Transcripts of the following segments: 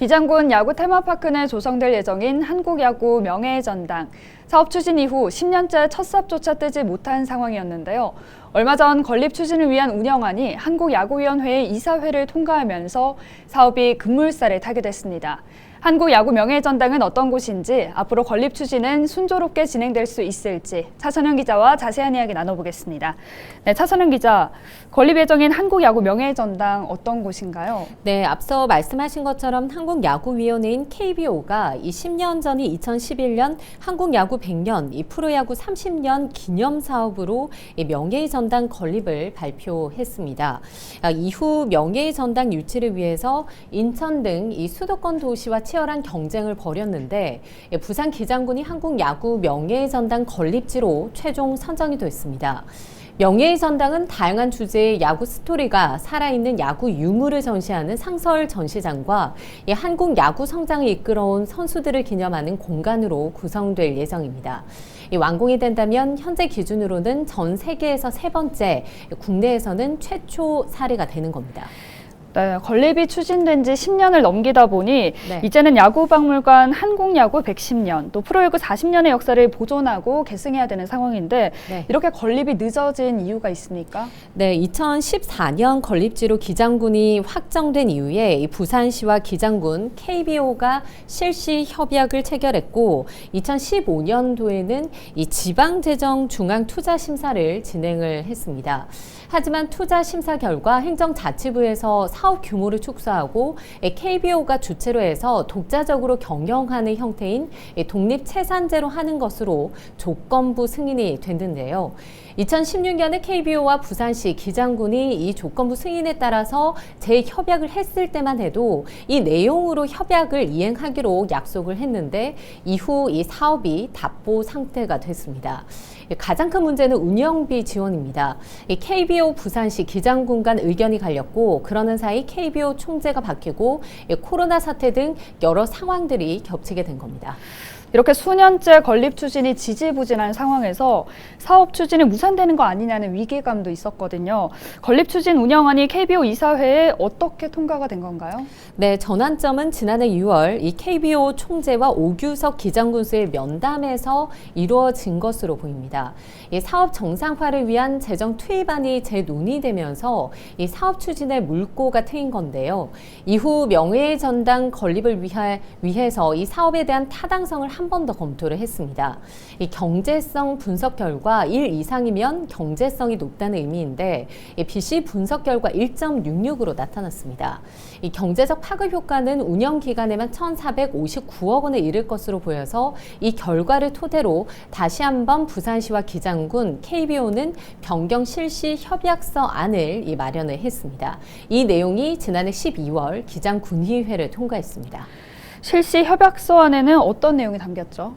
기장군 야구 테마파크 내 조성될 예정인 한국야구 명예의 전당. 사업 추진 이후 10년째 첫 삽조차 떼지 못한 상황이었는데요. 얼마 전 건립 추진을 위한 운영안이 한국야구위원회의 이사회를 통과하면서 사업이 급물살에 타게 됐습니다. 한국야구 명예의 전당은 어떤 곳인지, 앞으로 건립 추진은 순조롭게 진행될 수 있을지 차선영 기자와 자세한 이야기 나눠보겠습니다. 네, 차선영 기자, 건립 예정인 한국야구 명예의 전당 어떤 곳인가요? 네, 앞서 말씀하신 것처럼 한국야구위원회인 KBO가 이 10년 전이 2011년 한국야구 100년, 이 프로야구 30년 기념 사업으로 이 명예의 전당 건립을 발표했습니다. 이후 명예의 전당 유치를 위해서 인천 등 이 수도권 도시와 치열한 경쟁을 벌였는데 부산 기장군이 한국야구 명예의 전당 건립지로 최종 선정이 됐습니다. 명예의 전당은 다양한 주제의 야구 스토리가 살아있는 야구 유물을 전시하는 상설 전시장과 한국 야구 성장을 이끌어온 선수들을 기념하는 공간으로 구성될 예정입니다. 완공이 된다면 현재 기준으로는 전 세계에서 세 번째, 국내에서는 최초 사례가 되는 겁니다. 네, 건립이 추진된 지 10년을 넘기다 보니 이제는 야구박물관 한국야구 110년, 또 프로야구 40년의 역사를 보존하고 계승해야 되는 상황인데 이렇게 건립이 늦어진 이유가 있습니까? 네, 2014년 건립지로 기장군이 확정된 이후에 이 부산시와 기장군, KBO가 실시 협약을 체결했고 2015년도에는 이 지방재정중앙투자심사를 진행을 했습니다. 하지만 투자 심사 결과 행정자치부에서 사업 규모를 축소하고 KBO가 주체로 해서 독자적으로 경영하는 형태인 독립체산제로 하는 것으로 조건부 승인이 됐는데요. 2016년에 KBO와 부산시, 기장군이 이 조건부 승인에 따라서 재협약을 했을 때만 해도 이 내용으로 협약을 이행하기로 약속을 했는데 이후 이 사업이 답보 상태가 됐습니다. 가장 큰 문제는 운영비 지원입니다. KBO 부산시 기장군 간 의견이 갈렸고 그러는 사이 KBO 총재가 바뀌고 코로나 사태 등 여러 상황들이 겹치게 된 겁니다. 이렇게 수년째 건립 추진이 지지부진한 상황에서 사업 추진이 무산되는 거 아니냐는 위기감도 있었거든요. 건립 추진 운영안이 KBO 이사회에 어떻게 통과가 된 건가요? 네, 전환점은 지난해 6월 이 KBO 총재와 오규석 기장군수의 면담에서 이루어진 것으로 보입니다. 이 사업 정상화를 위한 재정 투입안이 재논의되면서 이 사업 추진의 물꼬가 트인 건데요. 이후 명예의 전당 건립을 위해서 이 사업에 대한 타당성을 한 번 더 검토를 했습니다. 이 경제성 분석 결과 1 이상이면 경제성이 높다는 의미인데 BC 분석 결과 1.66으로 나타났습니다. 이 경제적 파급 효과는 운영 기간에만 1,459억 원에 이를 것으로 보여서 이 결과를 토대로 다시 한번 부산시와 기장군, KBO는 변경 실시 협약서 안을 마련을 했습니다. 이 내용이 지난해 12월 기장군의회를 통과했습니다. 실시 협약서안에는 어떤 내용이 담겼죠?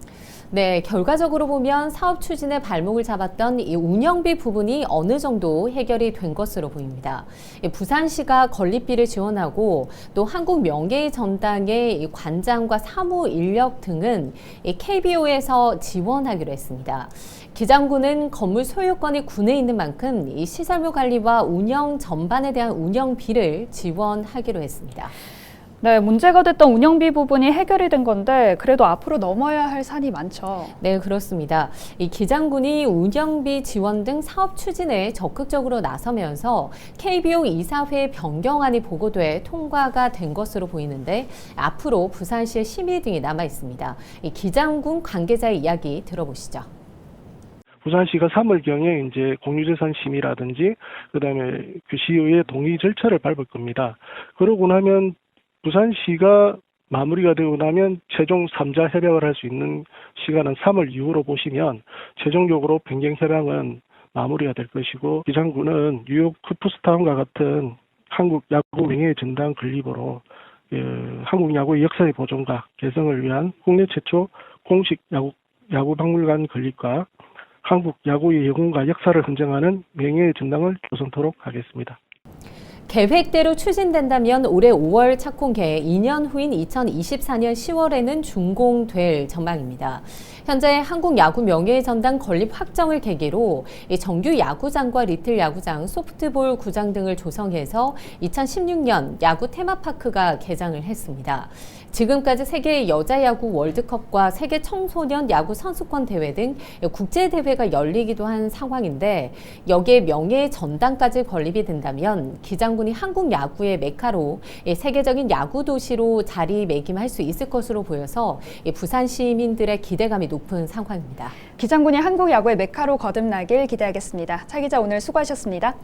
네, 결과적으로 보면 사업 추진의 발목을 잡았던 이 운영비 부분이 어느 정도 해결이 된 것으로 보입니다. 부산시가 건립비를 지원하고 또 한국 명예의 전당의 관장과 사무 인력 등은 KBO에서 지원하기로 했습니다. 기장군은 건물 소유권이 군에 있는 만큼 이 시설물 관리와 운영 전반에 대한 운영비를 지원하기로 했습니다. 네, 문제가 됐던 운영비 부분이 해결이 된 건데 그래도 앞으로 넘어야 할 산이 많죠. 네, 그렇습니다. 이 기장군이 운영비 지원 등 사업 추진에 적극적으로 나서면서 KBO 이사회 변경안이 보고돼 통과가 된 것으로 보이는데 앞으로 부산시의 심의 등이 남아 있습니다. 이 기장군 관계자의 이야기 들어보시죠. 부산시가 3월경에 이제 공유재산 심의라든지 그다음에 그 시의회 동의 절차를 밟을 겁니다. 그러고 나면 부산시가 마무리가 되고 나면 최종 3자 협약을 할 수 있는 시간은 3월 이후로 보시면 최종적으로 변경 협약은 마무리가 될 것이고 기장군은 뉴욕 쿠프스타운과 같은 한국 야구 명예의 전당 건립으로 한국 야구의 역사의 보존과 개성을 위한 국내 최초 공식 야구 박물관 건립과 한국 야구의 영웅과 역사를 헌정하는 명예의 전당을 조성토록 하겠습니다. 계획대로 추진된다면 올해 5월 착공해 2년 후인 2024년 10월에는 준공될 전망입니다. 현재 한국야구 명예전당 건립 확정을 계기로 정규 야구장과 리틀 야구장, 소프트볼 구장 등을 조성해서 2016년 야구 테마파크가 개장을 했습니다. 지금까지 세계 여자야구 월드컵과 세계 청소년 야구 선수권 대회 등 국제대회가 열리기도 한 상황인데 여기에 명예전당까지 건립이 된다면 기장군이 한국 야구의 메카로 세계적인 야구 도시로 자리매김할 수 있을 것으로 보여서 부산 시민들의 기대감이 높은 상황입니다. 기장군이 한국 야구의 메카로 거듭나길 기대하겠습니다. 차 기자 오늘 수고하셨습니다.